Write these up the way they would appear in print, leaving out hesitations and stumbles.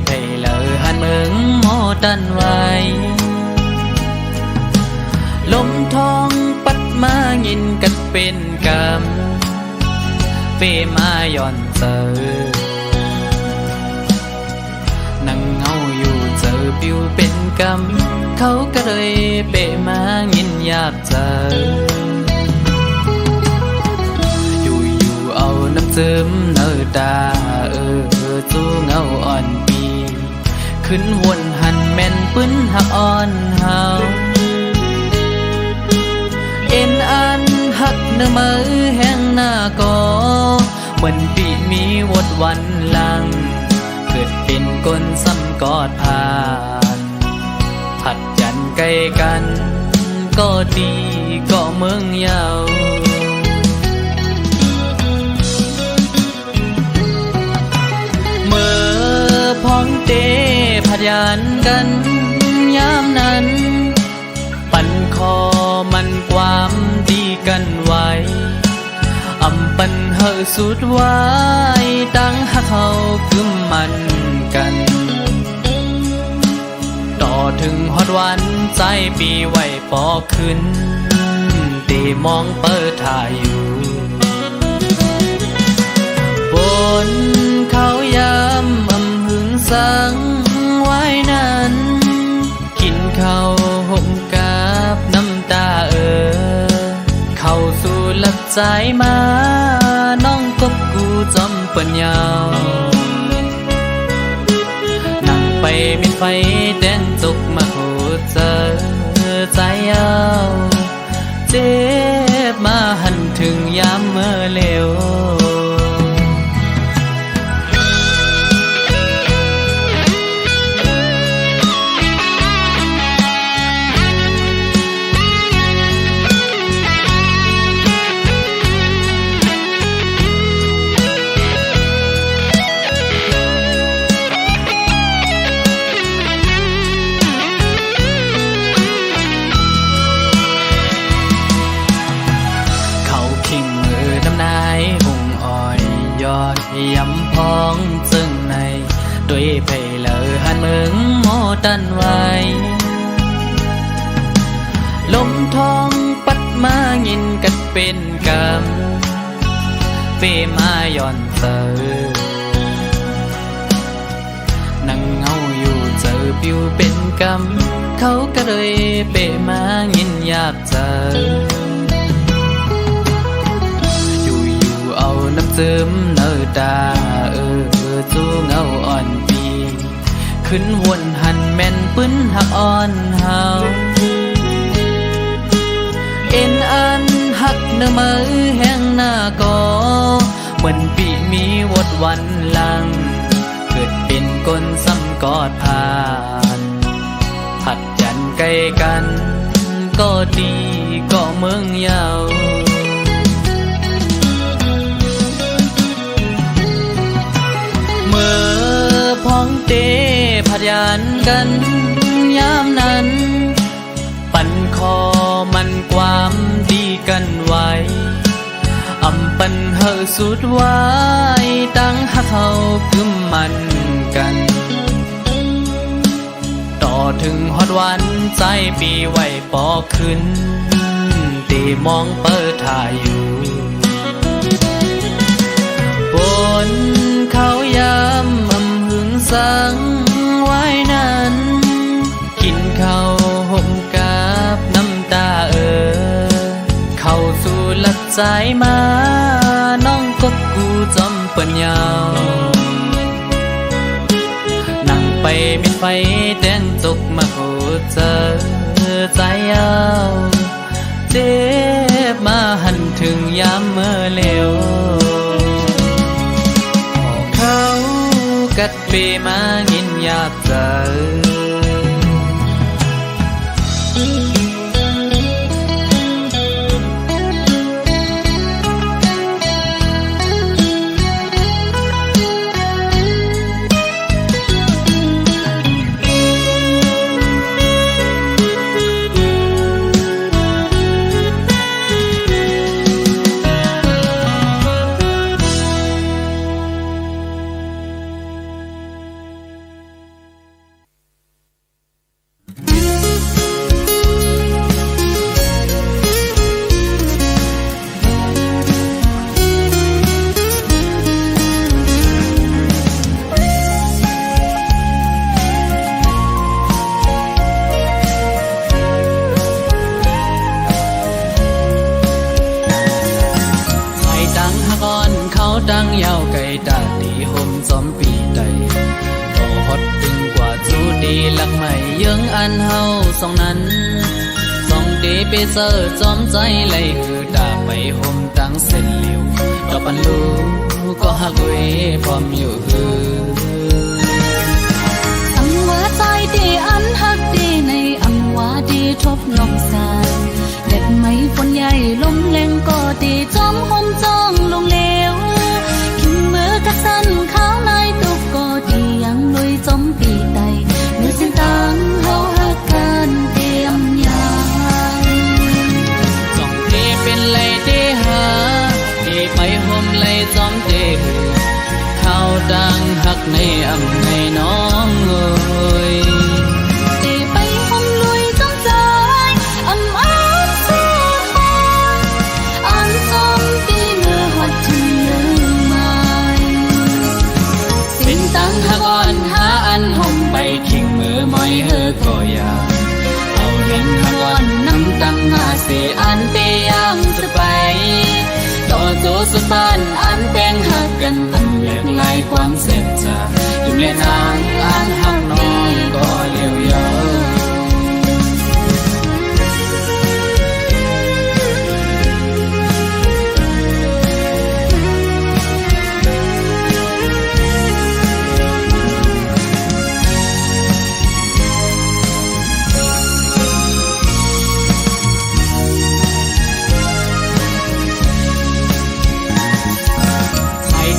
ไผ่เลอหันเมืองหมอดันไว้ลมทองปัดมายินกัดเป็นกำเปมาย่อนเจอนั่งเงาอยู่เจอปิวเป็นกำเขาก็เลยเปมายินอยากเจออยู่เอาน้ำเจิมเนอตาจูเงาอ่อนปีขึ้นวนหันแม่นปื้นหักอ่อนเฮาเอ็นอันหักเนื้อมือแห้งหน้าก่อเหมือนปีมีวดวันหลังเกิดเป็นก้นซ้ำกอดผ่านผัดยันใกล้กันก็ดีก็เมืองยาวเมื่อพ้องเตผัดยันกันยามนั้นปั่นคอมันความดีกันไว้อำปันเฮอสุดไว้ตั้งหักเขากึมมันกันต่อถึงฮอดวันใจปีไว้ปอขึ้นตีมองเปิดถ่ายอยู่บนเขายำอำหึงสังไว้นั้นกินข้าวห่มกับน้ำตาเข้าสู่หลับใจมาน้องกบกูจอมปัญญานั่งไปมีไฟแดงจุกมาโหดเจอใจเอาเจ็บมาหันถึงยามเมื่อเลวยำพองซึ่งในด้วยไผ่เลอหันเมืองหมอดันไว้ลมทองปัดมายินกัดเป็นกำเปมาย่อนเจอนั่งเงาอยู่เจอปิวเป็นกำเขาก็เลยเปมายินอยากเจอเอาน้ำเจิมเนอตาจูเงาอ่อนปีขึ้นวนหันแม่นปื้นหักอ่อนเฮาเอ็นอันหักเนื้อมือแห้งหน้าก่อเหมือนปีมีวดวันหลังเกิดเป็นก้นซ้ำกอดผ่านผัดยันใกล้กันก็ดีก็เมืองยาวเมื่อพ้องเตผัดยันกันยามนั้นปั่นคอมันความดีกันไว้อำปันเฮอสุดไว้ตั้งหักเขากึมมันกันต่อถึงฮอดวันใจปีไว้ปอขึ้นตีมองเปิดถ่ายอยู่บนเขายำอำหึงสังไว้นั้นกินข้าวห่มกับน้ำตาเข้าสู่หลับใจมาน้องกบกูจอมปัญญานั่งไปมีไฟแดงจุกมาโหดเจอใจเอาเจ็บมาหันถึงยามเมื่อเลวกัดเปมายินอยากเจอ ตั้งยาวไกลตาตีห่มจอมปีใดก็ฮอดถึงกว่าจูดีหลักใหม่ยังอันเฮาสองนั้นสองเดไปเซอร์จอมใจไหลคือตาไปห่มตั้งเส้นเหลียวก็ปันลูก็หักเวพร้อมอยู่ฮืออันว่าใจดีอันหักดีในอันว่าดีทบลองสายเด็ดไม่ฝนใหญ่ลมแรงก็ดีจอมห่มจ้องลงเลวกินมือกัดสั้นข้าวในตุกก็ดียังลุยจอมปีใดเมื่อสิ้นตังเฮาหักกันเตรียมยางจ้องเทเป็นไหลเดหาดีไปห่มไหลจอมเตข้าวดังหักในอำในน้องเอ้ยดีไปห่มลุยจอมใจอำอ้อนเสียหายอันจอมปีเมื่อหัดถึงลืมไม่สิ้นตังหักอ่อนหาอันห่มไปทิ้งมือไม่เฮอก็อยากเอาเห็นหักอ่อนน้ำตังหาเสียอันเตยังจะไปต่อโจสุดบ้านอันเป็นหักกันตั้งแยกลายความเสพจาอยู่ในนางอันหักน้องก็เลี้ยวเยอะ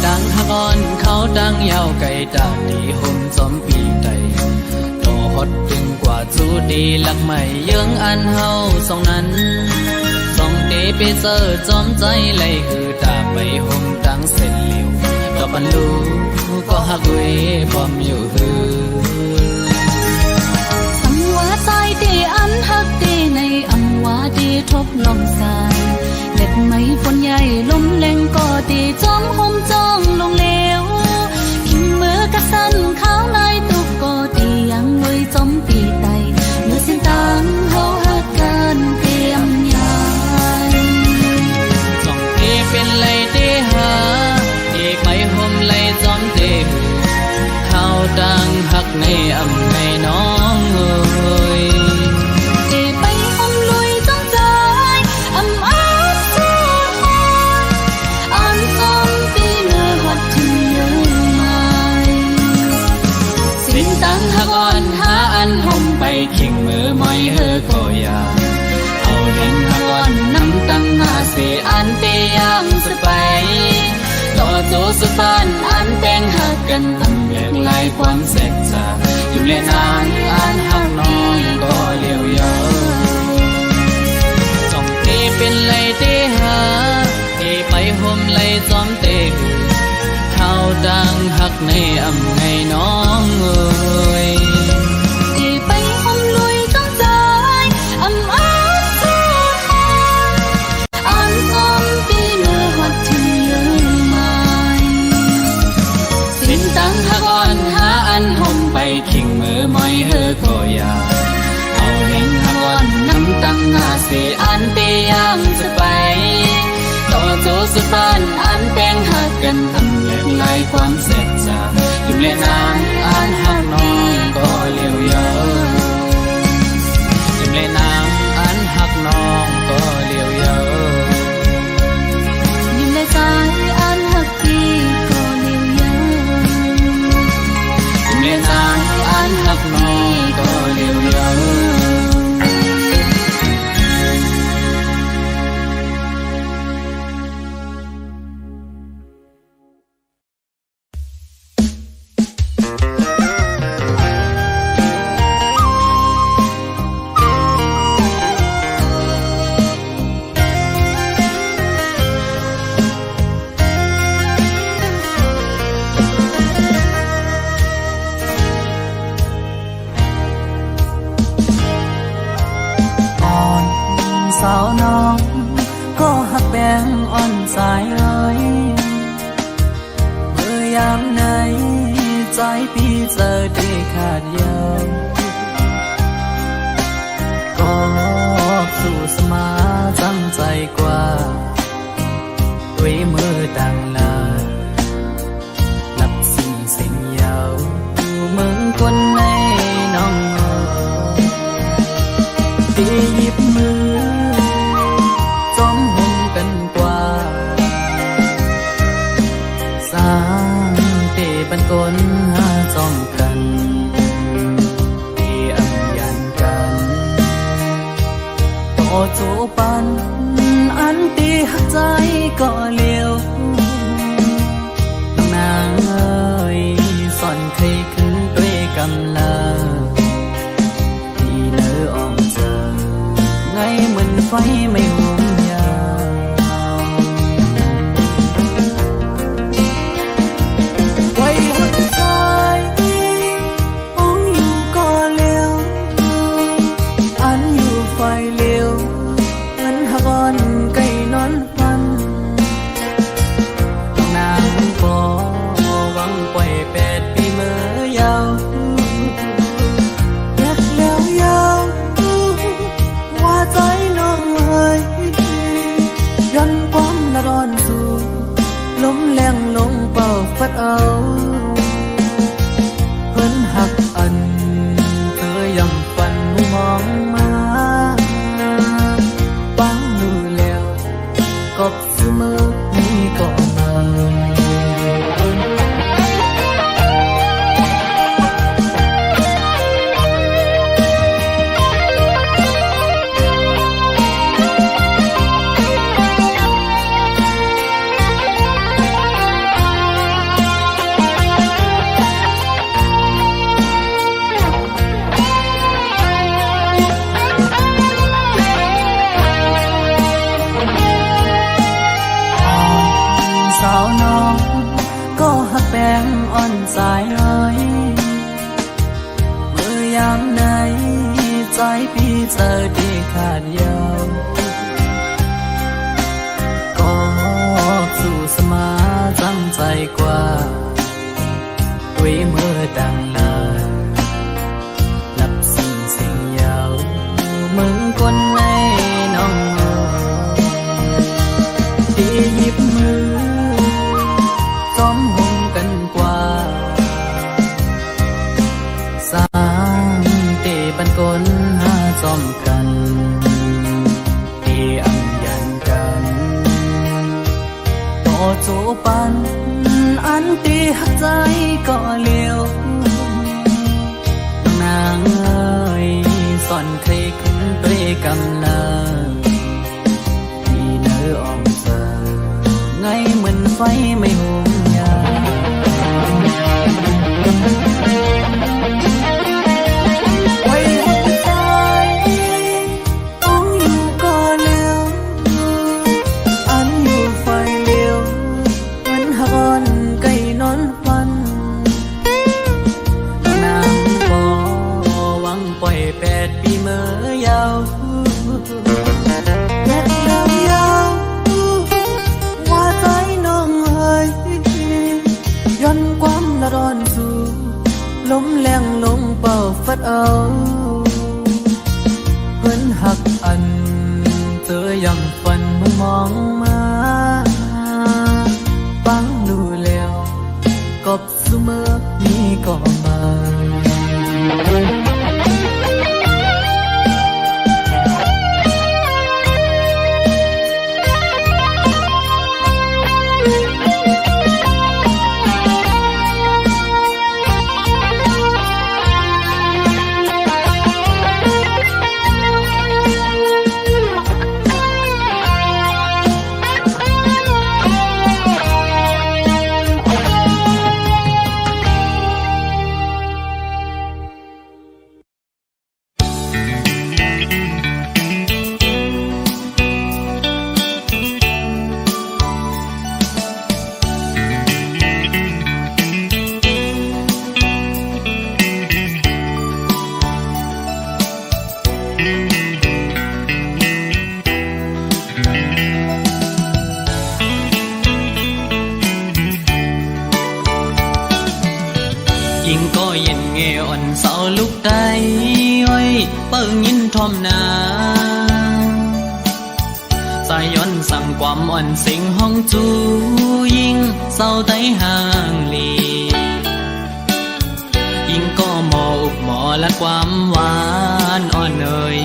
ดังหักอ่อนเขาดังยาวไกลตาดีห่มจอมปีใดต่อฮอดถึงกว่าจูดีหลักใหม่ยังอันเฮาสองนั้นสองเดไปเซอร์จอมใจไหลคือตาไปห่มตั้งเส้นเหลียวก็ปันลูก็หักเวพร้อมอยู่ฮืออันว่าใจดีอันหักดีในอันว่าดีทบลองสายเด็ดไม่ฝนใหญ่ลมแรงก็ดีจอมห่มจ้องลงเลวกินมือกัดสั้นข้าวในตุกก็ดียังลุยจอมปีใดเมื่อสิ้นตังเฮาหักกันเตรียมยางจ้องเทเป็นไหลเดหาดีไปห่มไหลจอมเตข้าวดังหักในอำในน้องเอ้ยดีไปห่มลุยจอมใจอำอ้อนเสียหายอันจอมปีเมื่อหัดถึงลืมไม่สิ้นตังหักอ่อนหาอันห่มไปทิ้งมือไม่เฮอก็อยากเอาเห็นหักอ่อนน้ำตังหาเสียอันเตยังจะไปต่อโจสุดบ้านอันเป็นหักกันตั้งแยกลายความเสพจาอยู่ในนางอันหักน้องก็เลี้ยวเยอะจ้องเทเป็นไหลเดหาเทไปห่มไหลจอมเตข้าวดังหักในอำในน้องเอ้ยดีไปห่มลุยจอมใจอำอ้อนเสียหายอันจอมปีเมื่อหัดถึงลืมไม่สิ้นตังหักอ่อนหาอันห่มไปทิ้งมือไม่เฮอก็อยากเอาเห็นหักอ่อนน้ำตังหาเสียอันเตยังจะไปต่อโจสุดบ้านอันเป็นหักกันตั้งแยกลายความเสพจาอยู่ในนางอันหักน้องก็เลี้ยวเยอะอยู่ในนางอันหักน้องก็เลี้ยวเยอะอยู่ในใจอันหักพี่ก็เลี้ยวเยอะอยู่ในนางอันหักน้องก็เลี้ยวเยอะสาวน้องก็หักแบงอ่อนสายเอ้ยเมื่อยามไหนใจพี่เจอที่ขาดเย้ยก็สู้สมาตั้งใจกว่าด้วยมือต่างลาย ก็เลี้ยวน้องนางเอ้ยสอนเคยขึ้นด้วยกำลังที่เนื้ออ่อมเจอไงเหมือนไฟไม่ห่มยาวไว้หัวใจองอยู่ก็เลี้ยวอันอยู่ไฟเลี้ยวเหมือนหากอนไก่นอนฟันนางก็หวังปล่อย8 ปีเมื่อยาวอยากแล้วยาวว่าใจน้องเอ้ยย้อนความละร้อนสู่ลมแรงลงเป่าฟัดเอาเพิ่นหักอันเธอยังฝันมุมองมาปังดูแล้วกบเสมอนี้ก็มาสาวน้องก็หักแป้งอ่อนสายน้อยเมื่อยามไหนใจพี่เจอที่ขาดยาวก็สู่สมาจำใจกว่าด้วยมือดังลาหลับสิ่งเสียงยาวมึงคนในน้องที่หยิบมือจอมหงกันกว่าสามเตปันกลหาจอมกันที่อังยันกันต่อโจปันอันตีหักใจก็เลี้ยวนางเอ้ยสอนเคยขึ้นด้วยกำลังที่เนื้ออ่อมเจอไงเหมือนไฟไม่ห่มยาวไว้หัวใจต้องอยู่ก็เลี้ยวอันอยู่ไฟเลี้ยวเหมือนหากอนไก่นอนฟันนางบ่หวังปล่อย8 ปีเมื่อยาวแยกแล้วยาวว่าใจน้องเอ้ยย้อนความละร้อนสู่ลมแรงลงเป่าฟัดเอาเพิ่นหักอันเธอยังฝันมุมมองมาปังดูแล้วกบเสมอนี้ก็มา ยิ่งก็เย็นเงอ่อนเสาลุกได้อ้อยเปิ้งยินทอมนาสายย้อนสั่งความอ่อนสิงห้องจูยิ่งเศร้าไต้ห่างลียิ่งก็หมออุกหมอและความหวานอ่อนเอ่ย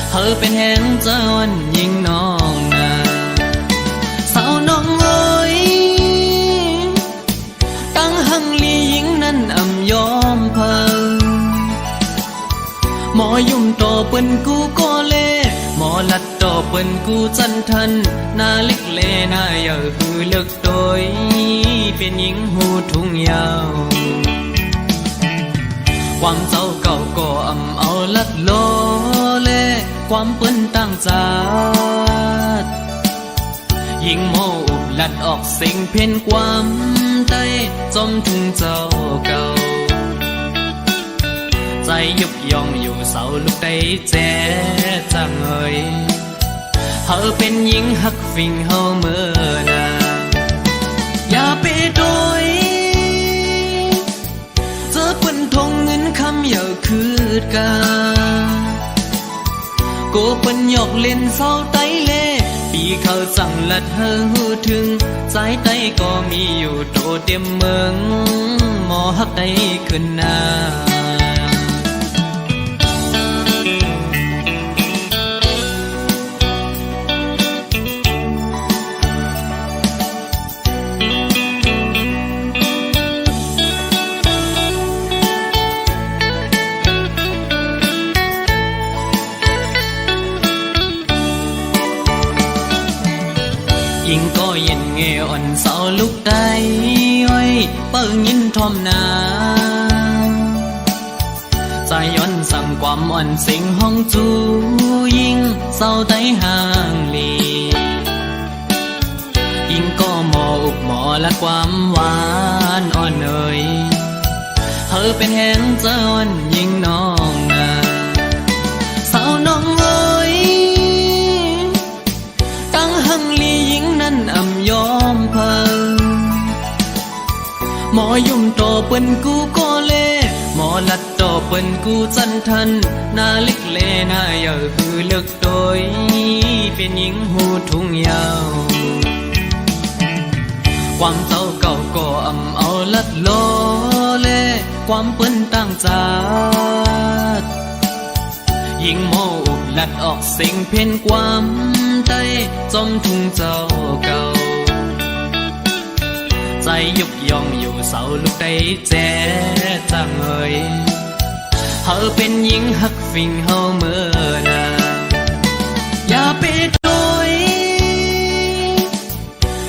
เธอเป็นแห่งเจ้าอ่อนยิ่งน้องนาสาวน้องเอ้ยตั้งหังลียิ่งนั้นอ่ำยอมเพอหมอยุ่มต่อเปิ้นกูก็เล่หมอลัดต่อเปิ้ เปิ้นกูจันทันหน้าเล็กเลหน้าเยาหือเลิกโดยเป็นหญิงหูทุ่งยาวความเจ้าเก่าก็อำเอาลัดโลเลความเปิ้นตั้งจาดยิงโมอุบลัดออกเสียงเพ่นความใต้จมทุ่งเจ้าเก่าใจยุบยองอยู่เสาลูกได้แจ๊จังเอ่ยเฮาเป็นหญิงหักฟิงเฮาเมื่อนาอย่าไปโดยเจอเปิ้นทงเงินคำอย่าคืดกาโกเปิ้นหยอกเล่นเศร้าไตเล่ปีเขาสั่งลัดเฮอหูถึงใจไตก็มีอยู่โตเต็มเมืองหมอฮักได้ขึ้นหน้ายิงก็เย็นเงอ่อนเสาลุกได้อ้อยเปิ้งยินทอมนาใจย้อนสั่งความอ่อนสิงห้องจูยิงเศร้าได้ห่างลียิงก็หมออุบหมอและความหวานอ่อนเอ่ยเธอเป็นแหงเจ้าอ่อนยิงน้องนาสาวน้องเอ้ยตั้งหังลียิงนั้นอำยอมเพิ่งหมอยุ่มโตเปิ้นกูก็เล่หมอลัดโตเปิ้นกูจันทันหน้าเล็กเลหน้าเยาหือเลิกโดยเป็นหญิงหูทุ่งยาวความเจ้าเก่าก็อำเอาลัดโลเลความเปิ้นตั้งจาดยิงโมอุบลัดออกเสียงเพ่นความใต้จมทุ่งเจ้าเก่าใจยุบยองอยู่เสาลูกได้แจ๊จังเอ่ยเฮาเป็นหญิงหักฟิงเฮาเมื่อนาอย่าไปโดย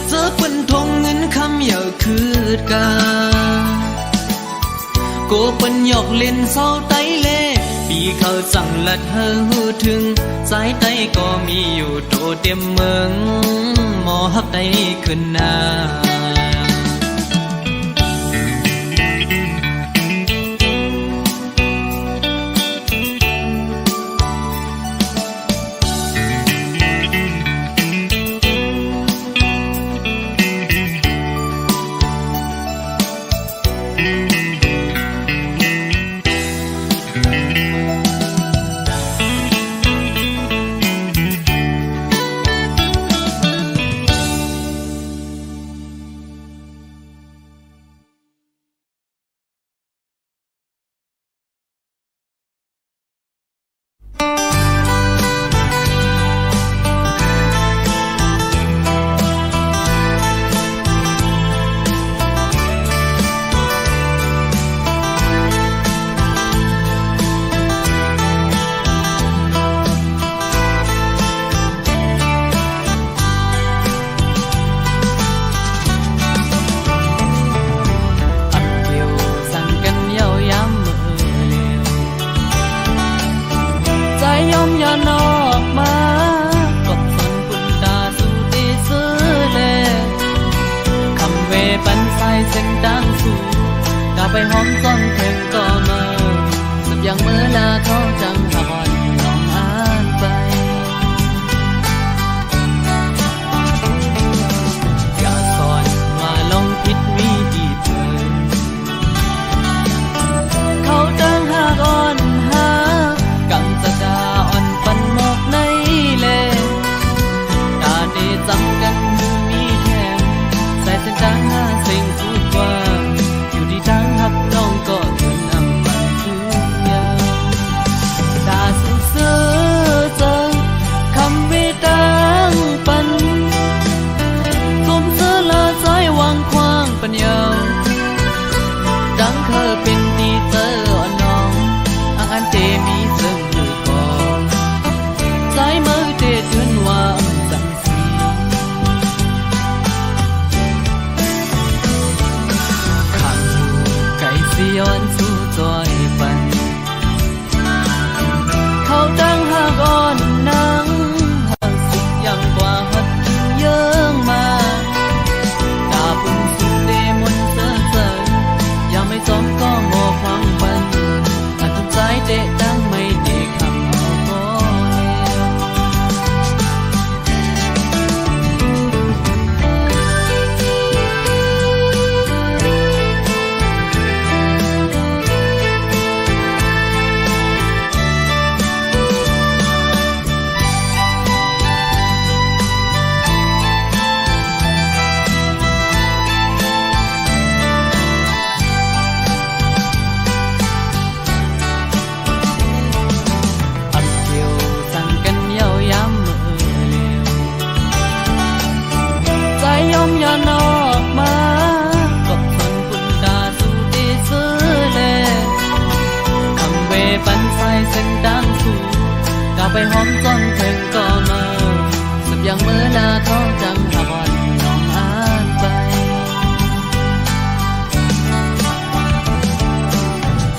เจอเปิ้นทงเงินคำอย่าคืดกาโกเปิ้นหยอกเล่นเศร้าไตเล่ปีเขาสั่งลัดเฮอหูถึงใจไตก็มีอยู่โตเต็มเมืองหมอฮักได้ขึ้นหน้าไปหอมซ่อนเพลงก็มาสับอย่างเมื่อลาเขาจังหาบอนน้องอ่านไปอย่าสอนมาลองผิดวิธีเธอเขาตั้งหากอ่อนหากังจะดาอ่อนปันหมอกในเลตาได้จำกันมีแทงใส่เส้นทางหาสิ่งสุดกว่าทางหักน้องก็ มยานออกมากับทนคุณดาสู่ดีซื้อแลคำเวปันใส่เส้นดังสู่กาไปหอมจนถึงก็มาสับยังเมื่อลาท้องจังหาบอนน้องอาไป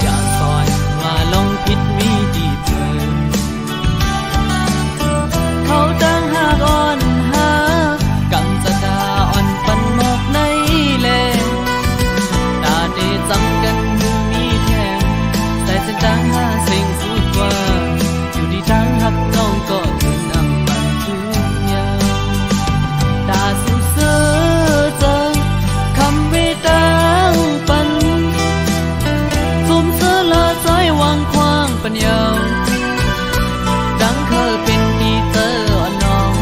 อย่าสอนว่าลงผิดมีดีเพิ่นเขาจังหากอ่อนหากังจะดาอ่อนปันหมกในเลตาได้จำกันมือมีแทงใส่เส้นดังหาสิ่งสุดว่าอยู่ที่ทางหักน้องก็ถึงนำมันถึงยังตาสู้เสือเจอคำวิดังปันสุ่มเสือละใจวางควางปัญญาดังเคยเป็นดีเตอร์อ่อนน้อง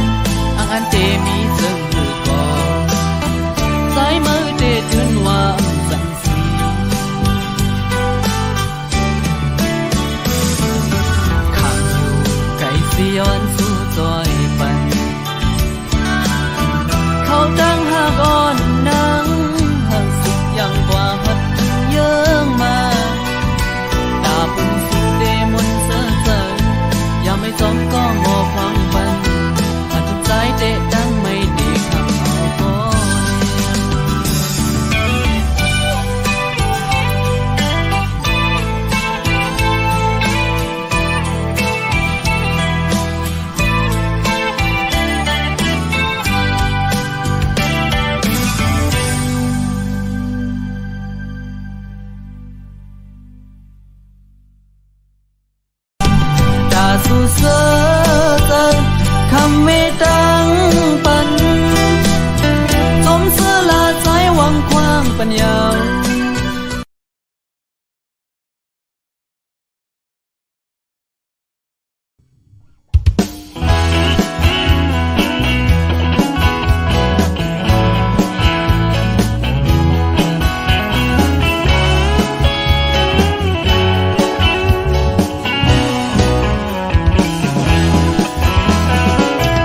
อันเตมีซึ่งมือก่อนสายมือเดจุนว่าสันสีข้างอยู่ไก่สิย้อนสู่จอยปันเขาดังหากอ่อนนังหักสุดยังกว่าหัดเยื่อมาตาปุ่นสุดเดมนเสือเจออย่าไม่จมก็งอความบันอาจใจเดดังไม่ดีข้างเอาบ่ตาสู่เสือเจอคำไม่ดังปันสมเสือลาใจหวังความปัญญา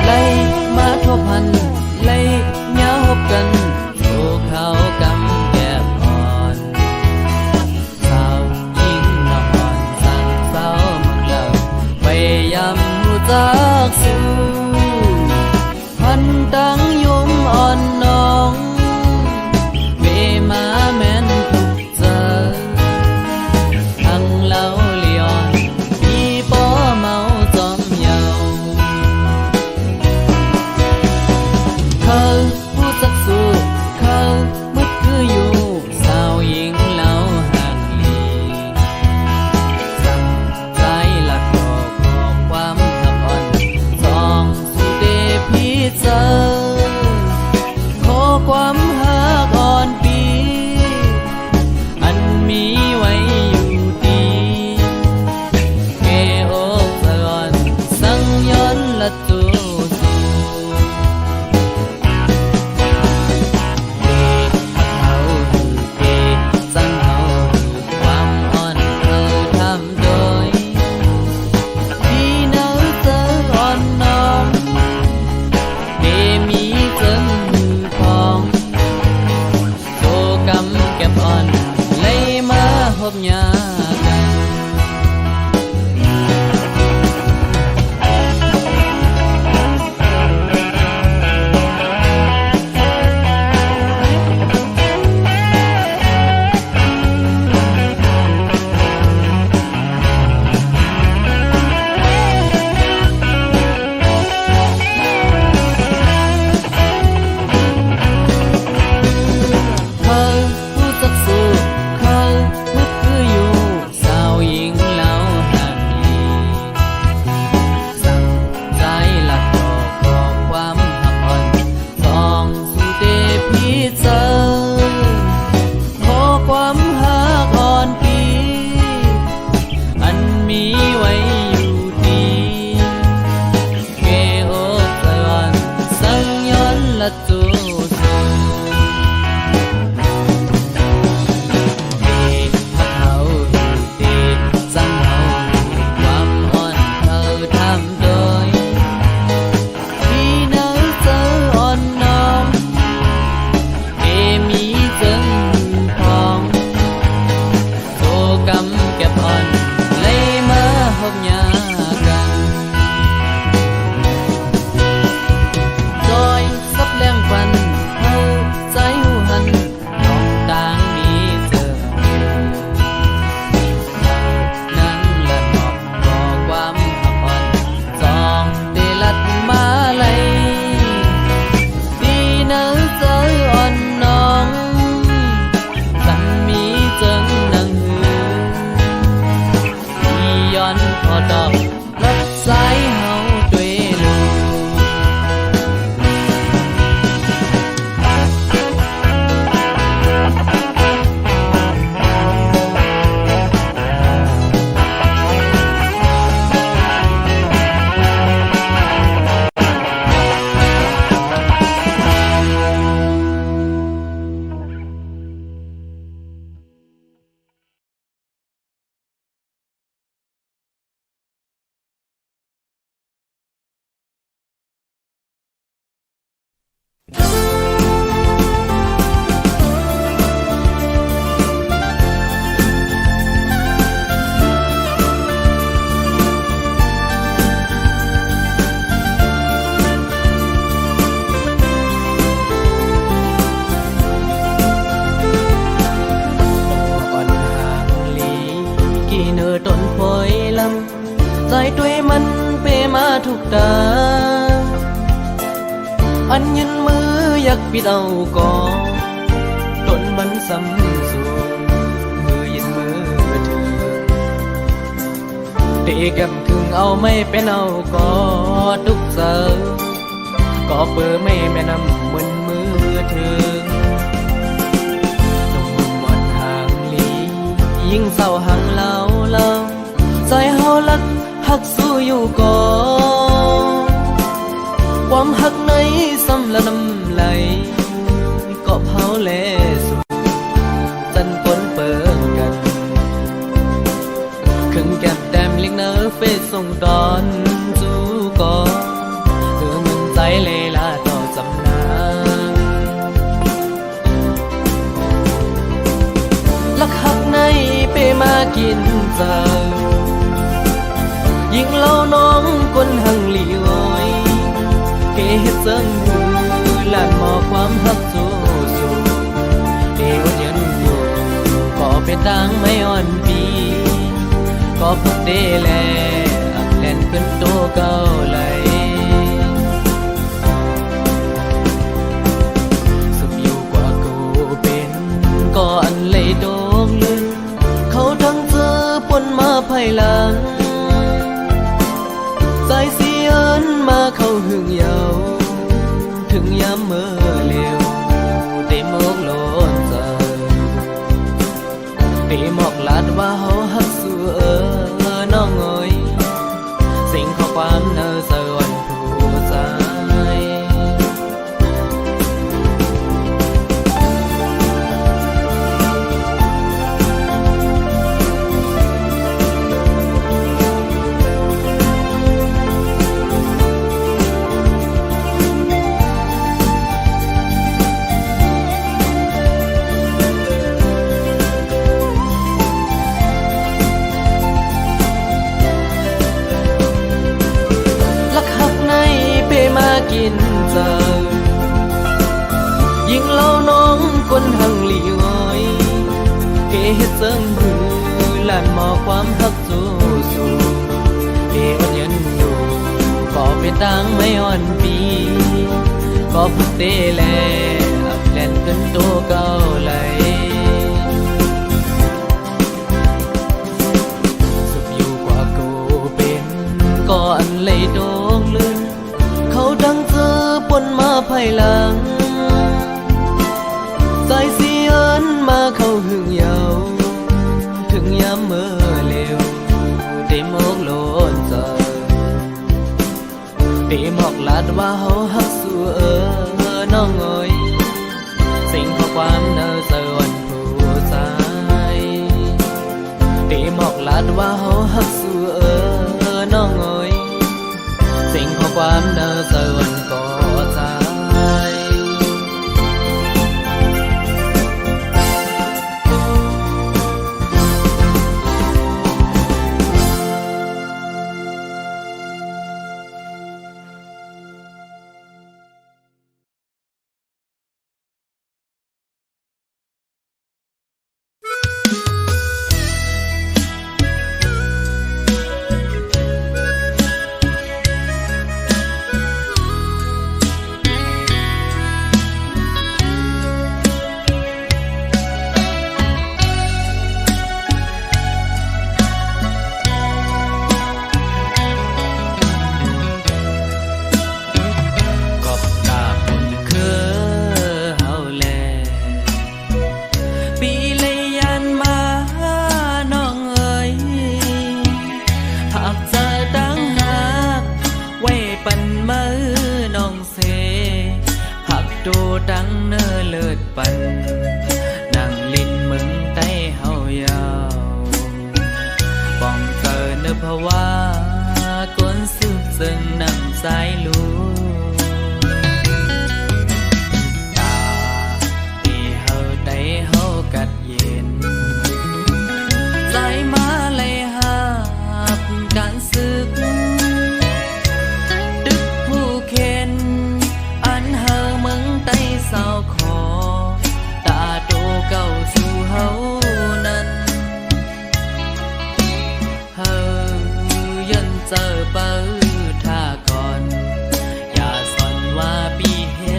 ไล่มาทบพันไล่เงาหบกันสู่เขากำแยบอ่อนสาวยิ่งนอนสั่งเศร้ามึงเลิกไปยำรู้จักสู่พันดังยุ่มอ่อนน้องเวมาแม่นทุกเจอทั้งเล่าเลียนพี่ป้อเมาจอมเยาเขาผู้จักสู้เขามัดคืออยู่สาวหญิงเล่าห่างลีสั่งใจหลักดอกบอกความทับอ่อนสองสู่เดพี่เจอขอความหากอ่อนปีอันมีไว้อยู่ดีแก่อกสะอ่อนสั่งย้อนละจูสู่เดเขาเดสั่งเขาความอ่อนเธอทำโดยพี่เนื้อเจออ่อนน้องเดมีเจอมือพองโตกำเก็บอ่อนเลยมาหบยากัน เ นยืนมืออยากปิดเอาก่อต้นมันสำสูงมือยืนมือถึงเตะกับถึงเอาไม่เป็นเอาก่อทุกเสาก็เปิดไม่แม่นำมึนมือถึงหนุ่มหมดทางลียิ่งเศร้าหังเล่าใจเฮาลักหักสู้อยู่ก่อความหักในซ้ำละน้ำไหลก็เผาแลสุดจันปนเปิดกันครึ่งแก้มแต้มเล็กเนอเฟซส่งตอนจูก่อคือมึงใจเลยลาต่อสำนักลักหักในเปมากินเจ้ายิ่งเล่าน้องคนหังหลีอ้อยเกเฮ็ดเซิงหูลานหมอความหักสู้เอวยันอยู่ก็เป็นดังไม่อ่อนปีก็พักเดแลอักแลนขึ้นโตเก่าไหลสุขอยู่กว่ากูเป็นก็อันเลยโดงลึกเขาทั้งเจอปนมาภายหลังสายเสียนมาเข้าหึงเยาถึงยามเมื่อเร็วได้มอกโลนใจได้มอกลาดว่าเฮาหักสู้น้องเอ๋ยสิ่งข้อความเนอสวรรค์ผู้ใจกินเจ้ายิ่งเล่าน้องคนหังหลีอ้อยเกเฮ็ดเซิงหือลานหมอความหักสู้เอวันยันอยู่ก็เป็นดังไม่อ่อนปีก็พุดเตแลอับแลนขึ้นโตเก่าไหลสุขอยู่กว่ากูเป็นก็อันเลยโดงลื่นเขาดังเจอปนมาภายหลังสายเสียนมาเข้าหึงเยาถึงยามเมื่อเร็วได้มอกโลนใจได้มอกลาดว่าเฮาหักสู้น้องเอ๋ยสิ่งข้อความเนอสวรรค์ผู้ใจได้มอกลาดว่าเฮาหักสู้น้องเอ๋ยสิ่งข้อความเนอสวรรค์ก็ใจ ดังเนื้อเลิศปันนั่งลิ้นมึงใต้เฮายาวป้องเกินเนื้อภาวะก้นสุดซึ่งนำสายลูตาที่เฮาได้เฮากัดเย็นใจมาเลยหาบการศึกดึกผู้เข็นอันเฮามึงใต้เศร้าขอตาโตเก่าสู่เฮานั้นเฮายันเจอเปิดท่าก่อนอย่าสอนว่าปีเฮ็ด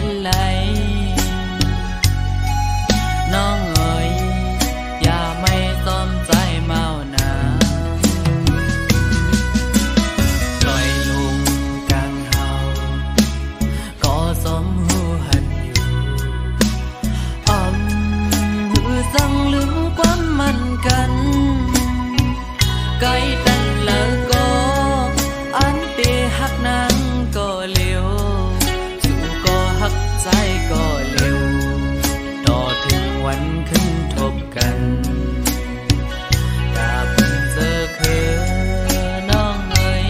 วันขึ้นทบกันกาเพิ่งเจอคือน้องเอ๋ย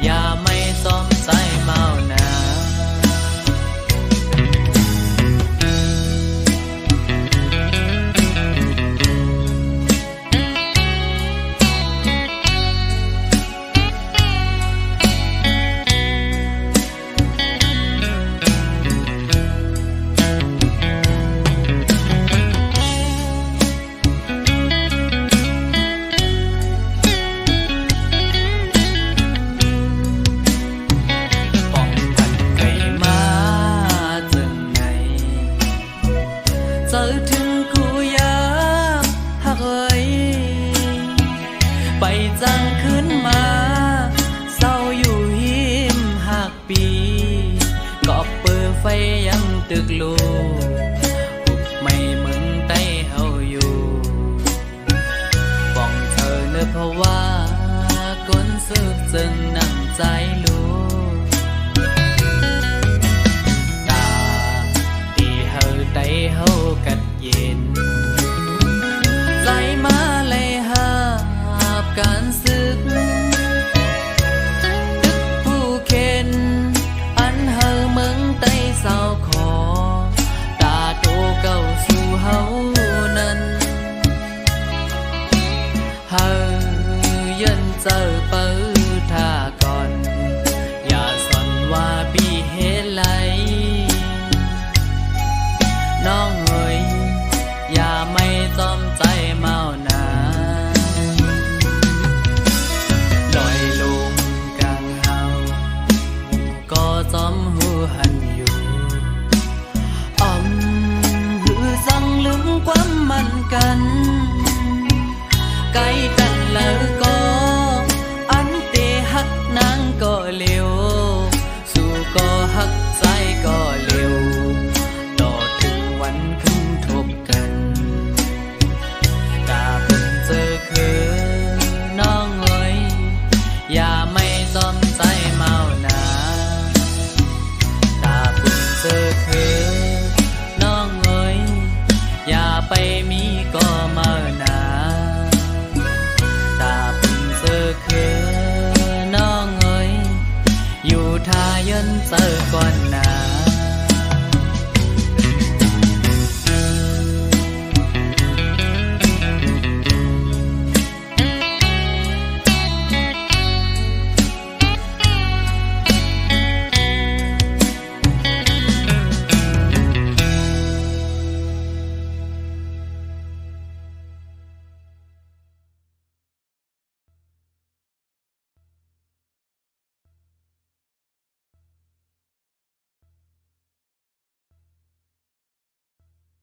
อย่าไม่ซ้อมใจเมาหนา เจอถึงกูยามหักเอ้ยไปจังขึ้นมาเศร้าอยู่หิมหักปีกอบเปิดไฟยังตึกลูหุบไม่มึงใต้เฮาอยู่ป้องเธอเนื้อเพราะว่าก้นซึกจึงนั่งใจลูได้เฮากัดเย็นใจมาเลยหาบการศึกตึกผู้เข็นอันเฮาเมืองใต้เศร้าขอตาโตเก่าสู่เฮานั้นเฮายันเจอเปิดท่าก่อนอย่าสนว่าปีเฮ็ดไรน้องเอ๋ยอย่าไม่จอมใจเมาหนาลอยลงกลางเฮาก็จอมหูหันอยู่หือจังลืมความ